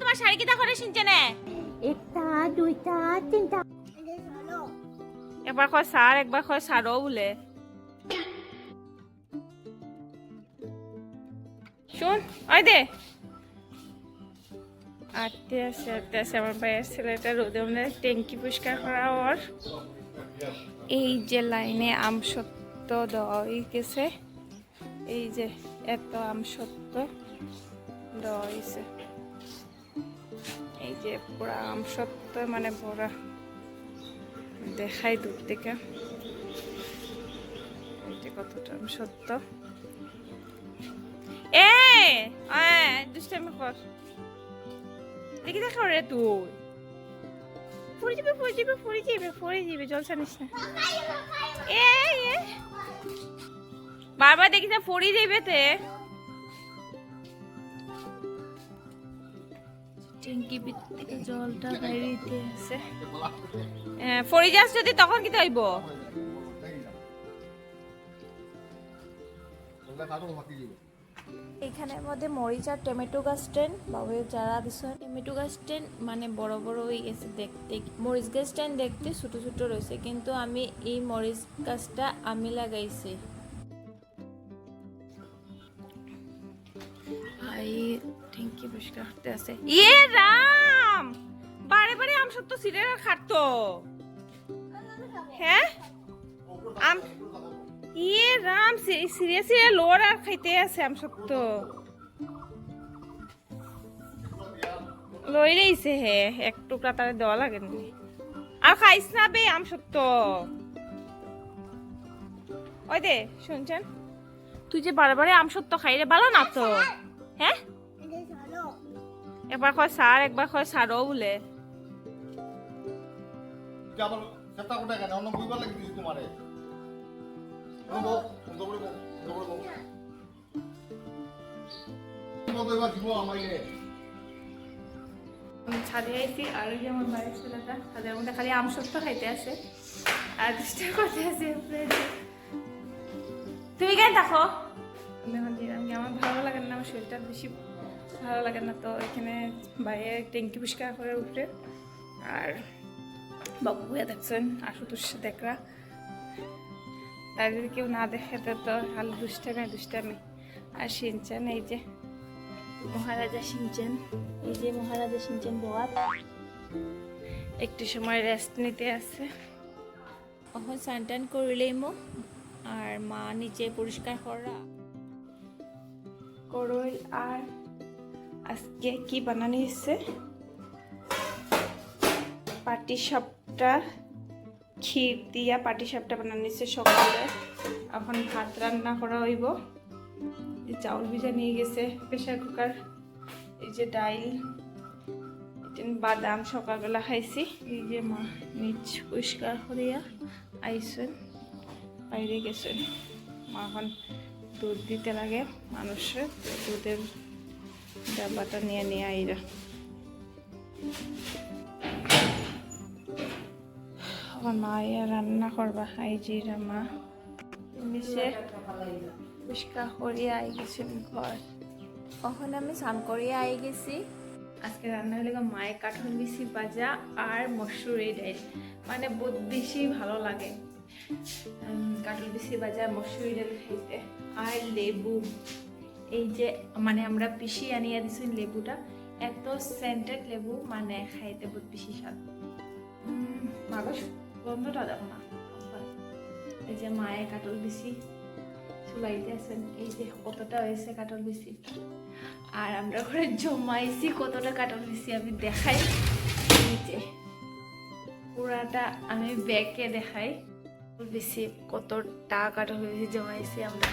তোমার শাড়ি কি দেখো রে সিনচেনে একটা দুইটা তিনটা একবার কয় স্যার একবার কয় স্যারও বলে শুন ওই দে আটতে আছে আমার ভাইয়ের ছেলেটা রোদে মনে ট্যাঙ্কি পরিষ্কার করা ওর এই যে লাইনে আমসত্ব দেওয়া হয়ে গেছে এই যে এত আমসত্ব দেওয়া হয়েছে এই যে পুরা আমসত্ব মানে পুরা দেখাই দূর থেকে কতটা আমসত্ব দুষ্টামি কর দেখি দেখো রে তুই পড়ে যাবে জলসা নিস না বারবার দেখি না পড়ে যাবে তে ট্যাঙ্কি থেকে জলটা বাইরে আছে পড়ে যাস যদি তখন কি হইব এখানের মধ্যে মরিচ আর টমেটো গাছটেন বাবু যারা দিছে টমেটো গাছটেন মানে বড় বড় হয়ে গেছে দেখতে মরিচ গাছটেন দেখতে ছোট ছোট রয়েছে কিন্তু আমি এই মরিচ গাছটা আমি লাগাইছি ট্যাঙ্কি পরিষ্কার করতে আছে ইয়ে রাম বারে বারে আম সত্য সিরে খাটতো হ্যাঁ আম ইয়ে রাম সিরিয়াসলি লোর আর খাইতে আছে আম সত্য লই রইছে হে এক টুকরা তারে দেওয়া লাগেনি আর খাইস না বে আম সত্য ওই দে শুনছেন তুই যে বারে আম সত্য খাই রে ভালো না তো হ্যাঁ একবার কয় স্যার একবার কয় স্যারও বলে আবার সেটা কোটা কেন অন্য বুঝবার লাগি দিছি তোমারে ছাদে আইছি আর ওই যে আমার বাড়ির ছেলেটা ছাদের মধ্যে খালি আম সত্য খাইতে আছে আর চেষ্টা করতে আছে তুমি কেন দেখো আমি এখন দিলাম আমার ভালো লাগে না আমার শরীরটা বেশি ভালো লাগে না তো এখানে বাইরে ট্যাঙ্কি পরিষ্কার করে উঠে আর বাবু ভাইয়া দেখছেন আশুতোষ দেখরা তাই যদি কেউ না দেখে তো খালি দুষ্টামি আর সিনচান এই যে মহারাজা সিনচান এই যে মহারাজা সিনচান বোয়াত একটু সময় রেস্ট নিতে আছে এখন স্নান করলেই মো আর মা নিচে পরিষ্কার করা করই আর আজকে কি বানানি হচ্ছে পাটিসাপটা ক্ষীর দিয়া পাটিসাপটা বানানি হচ্ছে সকালে এখন ভাত রান্না করা হইব চাউল ভিজা নিয়ে গেছে প্রেসার কুকার এই যে ডাইল বাদাম সকালবেলা খাইছি এই যে মা নিচ পরিষ্কার করিয়া আইসেন বাইরে গেছেন মা এখন দুধ দিতে লাগে মানুষের দুধের ডাব্বাটা নিয়ে আইরা আমার মা রান্না করবা এই যে মা নিচে পরিষ্কার করিয়া আই গেছেন ঘর কখন আমি স্নান করিয়া আই গেছি আজকে রান্না হলে মায়ের কাঠল বিচি ভাজা আর মসুরি ডাইল মানে বহুত বেশি ভালো লাগে কাঠল বিচি ভাজা মসুরি ডাইল খাইতে আর লেবু এই যে মানে আমরা পিষি আনিয়া দিছি লেবুটা এত সেন্টেড লেবু মানে খাইতে বহুত বেশি স্বাদ মাগস গন্ধটা দেখো না এই যে মায়ের কাঠল বিচি চুলাইতে আছেন এই যে কতটা হয়েছে কাঠল বিচি আর আমরা ঘরে জমাইছি কতটা কাঠল বিচি আমি দেখাই নিচে পুরাটা আমি ব্যাগে দেখাই বেশি কতটা কাঠল বিচি জমাইছি আমরা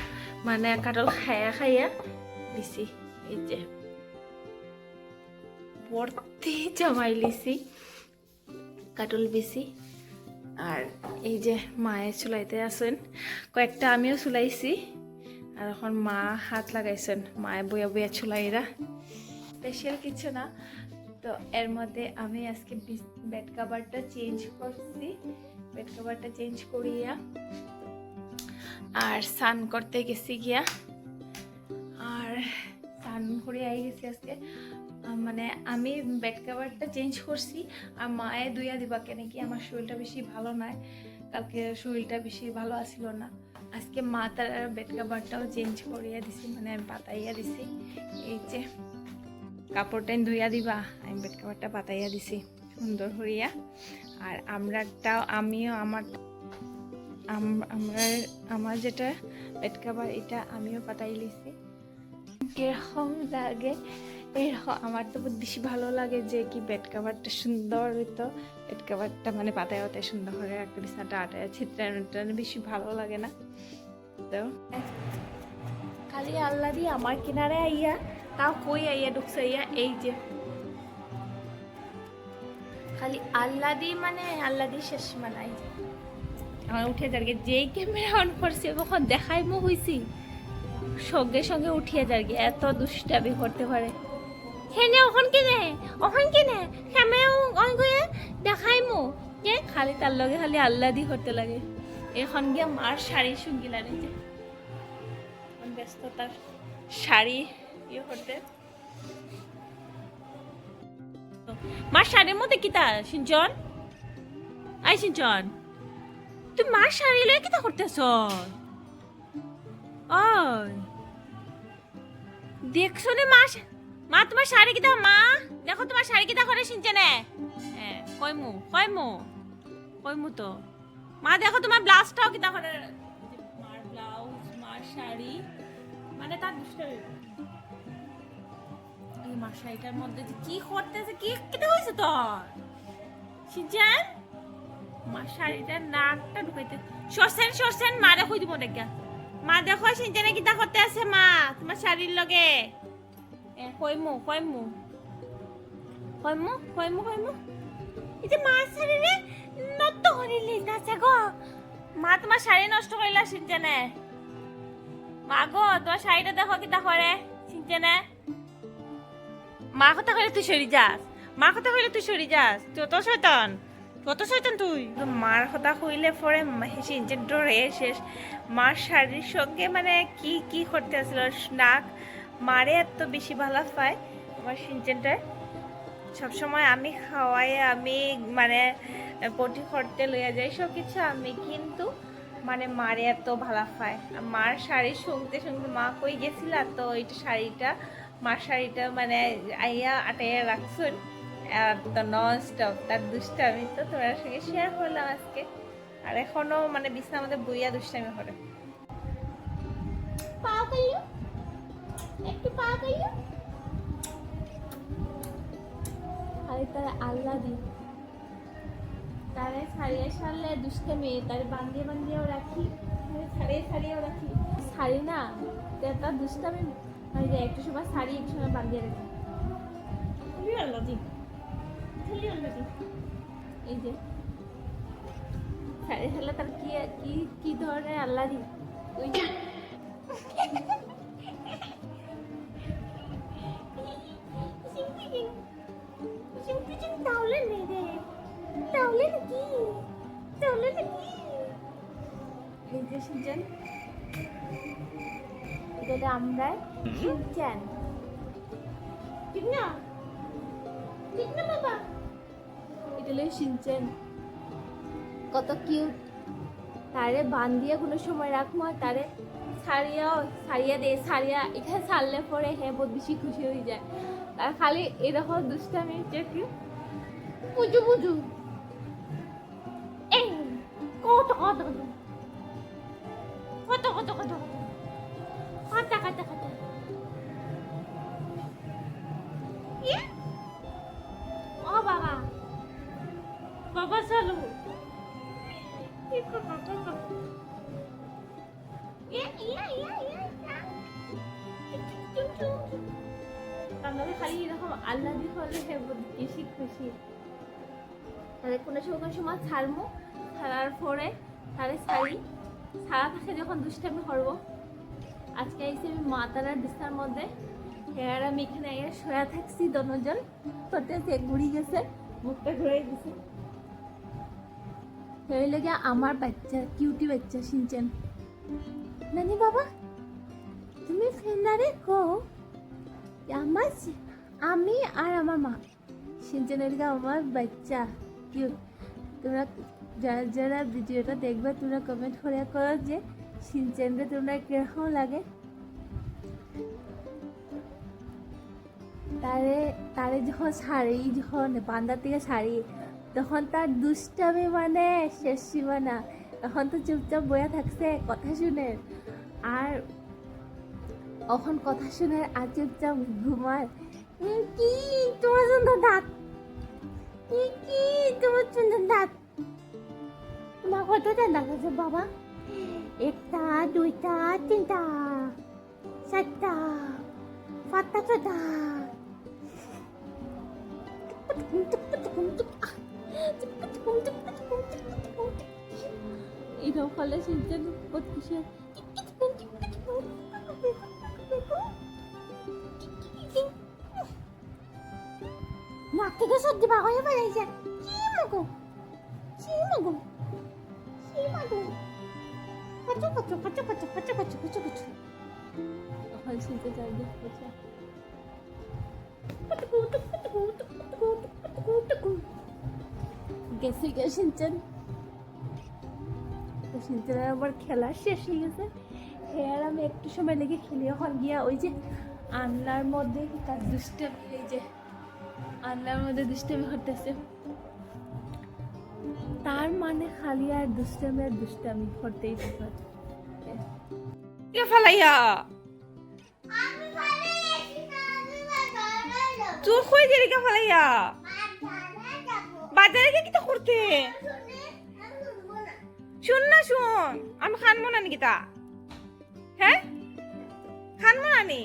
মানে কাঠল খাইয়া বেশি এই যে ভর্তি জমাই লিছি কাঠল বিচি আর এই যে মায়ে চুলাইতে আছেন কয়েকটা আমিও চুলাইছি আর এখন মা হাত লাগাইছেন মায়ে বইয়া বইয়া চুলাইরা স্পেশাল কিছু না তো এর মধ্যে আমি আজকে বেড কভারটা চেঞ্জ করছি বেড কভারটা চেঞ্জ করিয়া আর স্নান করতে গেছি গিয়া আর স্নান করে আই গেছি আজকে মানে আমি বেড কাভারটা চেঞ্জ করছি আর মায়ে দুইয়া দিবা কেন কি আমার শরীরটা বেশি ভালো নয়, কালকে শরীরটা বেশি ভালো আসিল না। আজকে মা তার বেড কাভারটাও চেঞ্জ করিয়া দিছি, মানে আমি পাতাইয়া দিছি। এই যে কাপড়টা ধুইয়া দিবা, আমি বেড কাভারটা পাতাইয়া দিছি সুন্দর হইয়া। আর আমিও আমার যেটা বেড কাভার এটা আমিও পাতাই লিছি। কিরকম লাগে এরকম, আমার তো বেশি ভালো লাগে যে কি বেড কাভারটা সুন্দর হইতো, বেড কাভারটা মানে পাতায় পাতায় সুন্দর করে রাখতে বিছানাটা আটায় ছিটটানো বেশি ভালো লাগে না। তো খালি আল্লাহ দিয়ে আমার কিনারে আইয়া, তাও কই আইয়া ঢুকছে আইয়া, এই যে খালি আল্লাহ দি মানে আল্লাহ দি শেষ মানাই। আমার উঠে যারগে যেই ক্যামেরা অন করছে কখন দেখাই মো হইছি সঙ্গে সঙ্গে উঠিয়ে যারগে, এত দুষ্টামি করতে পারে। হেনে ওখান কিনে ক্যামেরা অন করে দেখাই মো কে খালি তার লগে খালি আল্লাহ দি করতে লাগে। এখন গিয়ে মার শাড়ি শুঙ্গিলা নিতে ব্যস্ততার শাড়ি ইয়ে করতে। মার শাড়ির মধ্যে কিতা সিঞ্চন, আই সিঞ্চন তুই মার শাড়ি লয়ে কিতা করতেছ? ওই দেখছো নে মা তোমার শাড়ি কিতা, মা দেখো তোমার শাড়ি কিতা করে সিঞ্চনে। হ্যাঁ কইমু তো মা দেখো তোমার ব্লাউজটাও কিতা করে, মার ব্লাউজ মার শাড়ি মানে তার দুষ্টামি। এই মার শাড়িটার মধ্যে যে কি করতেছে, কি কিতা হইছে তোর সিঞ্চন? মার শাড়িটার নাকটা ঢুকাইতে সরছেন মারে কই দিব দেখা। মা দেখো সিঞ্চনে কিতা করতে আছে, মা তোমার শাড়ির লগে কইমু এই যে মার শাড়ি রে নষ্ট করিলি না গো। মা তোমার শাড়ি নষ্ট করিলা সিঞ্চনে। মা গো তোমার শাড়িটা দেখো কিতা করে সিঞ্চনে। মা কথা কইলে তুই সরি যাস, কত শয়তান তুই। মার কথা কইলে পরে সিঞ্চন ডরে শেষ। মার শাড়ির সঙ্গে মানে কি করতে আসছিল, নাক মারে এত বেশি ভালো পায় আমার সিঞ্চনটা। সবসময় আমি খাওয়াই, আমি মানে পটি করতে লইয়া যাই সব কিছু আমি, কিন্তু মানে মারে এত ভালো পায়। মার শাড়ি শুনতে মা কই গেছিল তো মার শাড়িটা মানে আইয়া আটাইয়া রাখছুন তো নন স্টপ তার দুষ্টামি তো তোমার সঙ্গে শেয়ার করলাম আজকে। আর এখনো মানে বিছানার মধ্যে বইয়া দুষ্টামি করে। খালি তারা আল্লাহ দি তারে ছাড়িয়ে সারলে দুষ্টামি, তারে বান্ধিয়েও রাখি, ছাড়িয়েও রাখি। ছাড়ি না তার দুষ্টামি হয়ে যায়, একটু সময় ছাড়ি একটু সময় বান্ধিয়ে রাখি। আল্লাহ দি এই যে ছাড়িয়ে সারলে তার কি ধরনের আল্লাহ দি ওই যে সিঞ্চন এটা আমরা সিঞ্চন ঠিক না বাবা, এটা হলো সিঞ্চন কত কিউট। তারে বান্ধিয়ে কোনো সময় রাখবো, তারে ছাড়িয়া এখানে ছাড়লে পরে হ্যাঁ বহুত বেশি খুশি হয়ে যায়। তার খালি এরকম দুষ্টামি যে কি বুঝু এই কত ও বাবা চলো খালি এরকম আল্লাহ দি হলে বেশি খুশি। তাহলে কোনো সময় ছাড়বো, ছাড়ার পরে তাহলে ছাড়া থাকে যখন দুষ্টামি করবো। আজকে এসে আমি মা তারার বিছানার মধ্যে হেয়ার আমি এখানে শোয়া থাকছি, দনজন করতে ঘুরি গেছে, মুখটা ঘুরে গেছে। সেই লেগে আমার বাচ্চা কিউটি বাচ্চা সিঞ্চন। নানি বাবা তুমি ফেন্ডারে কো আমি আর আমার মা সিনচানের আমার বাচ্চা কিউট। তোমরা যারা যারা ভিডিওটা দেখবে তোমরা কমেন্ট করে করো যে সিনচানকে তোমরা কিরকম লাগে। তারে যখন বান্দার থেকে শাড়ি তখন তার দুষ্টামি মানে শেষ সীমানা। তখন তো চুপচাপ বয়া থাকছে কথা শুনে, আর এখন কথা শুনে আর চুপচাপ ঘুমায়। কি তোমার সুন্দর দাঁত, কি তোমার সুন্দর দাঁত। তোমার কতটা দাঁত আছে বাবা? 1টা 2টা 3টা 4টা 5টা 6টা এরকম ফলে সিনচান বহুত খুশি হয়। নাক থেকে সর্দি বার হয়ে ফেলেছে। কি মগো কি মগো কি মগো কচু কচু কচু কচু কচু কচু কচু কচু এখন সিনচান চারিদিকে বসে গেছে গে সিনচান। তো সিনচানের আবার খেলা শেষ হয়ে গেছে। হ্যাঁ আমি একটু সময় লেগে খেলি। এখন গিয়া ওই যে আনলার মধ্যে তার দুষ্টামি, এই যে আনলার মধ্যে দুষ্টামি করতেছে। তার মানে খালি আর দুষ্টামি করতেই থাকে। কে ফালাইয়া তুই কই গেলি? কে ফালাইয়া বাজারে গিয়ে কিতা করতে? শুন না শুন, আমি খানমো না নাকি তা? হ্যাঁ খানমো না নি?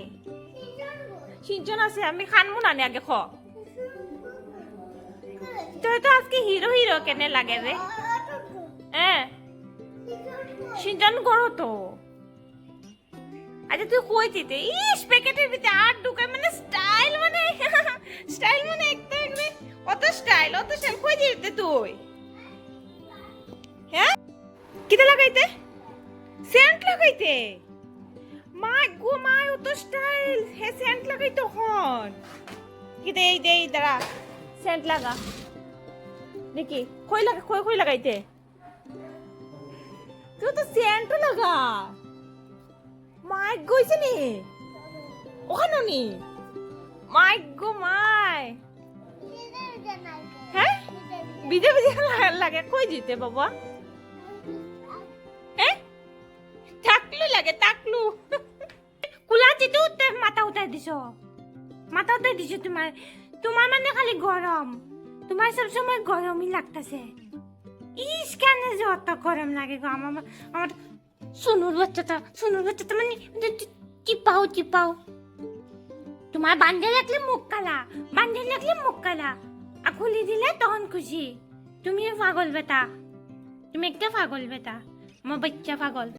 সিনচন আছে, আমি খানমো না নি আগে খ। তুই তো আজকে হিরো হিরো কেনে লাগে রে? হ্যাঁ সিনচন করো তো। আচ্ছা তুই কই দিতে? ইস প্যাকেটের ভিতরে আর ঢুকায় মানে স্টাইল মানে স্টাইল মানে একটা একদম অত স্টাইল কই দিতে তুই? হ্যাঁ কিটা লাগাইতে? সেন্ট লাগাইতে? মাই গো মাই অত স্টাইল হে সেন্ট লাগাইতে হন কিতে? এই দে দাঁড়া সেন্ট লাগা দেখি কই লাগাইতে? তুই তো সেন্ট লাগা। মাই গইছে নি ওখানে নি? মাই গো মাই হ্যাঁ বিজে লাগে কই দিতে বাবা? হ্যাঁ টাকলু লাগে টাকলু। কুলাতে তো মাথা উঠাই দিছো তোমার মানে খালি গরম। তোমার সবসময় গরমই লাগতেছে। ইস কেন যে অত গরম লাগে গো আমার সোনুর বাচ্চাটা মানে চিপাও। তোমার বান্ধে রাখলে মুখ কালা, আর খুলি দিলে তখন খুশি। তুমি পাগল বেটা, তুমি একটা পাগল বেটা, আমার বাচ্চা পাগল।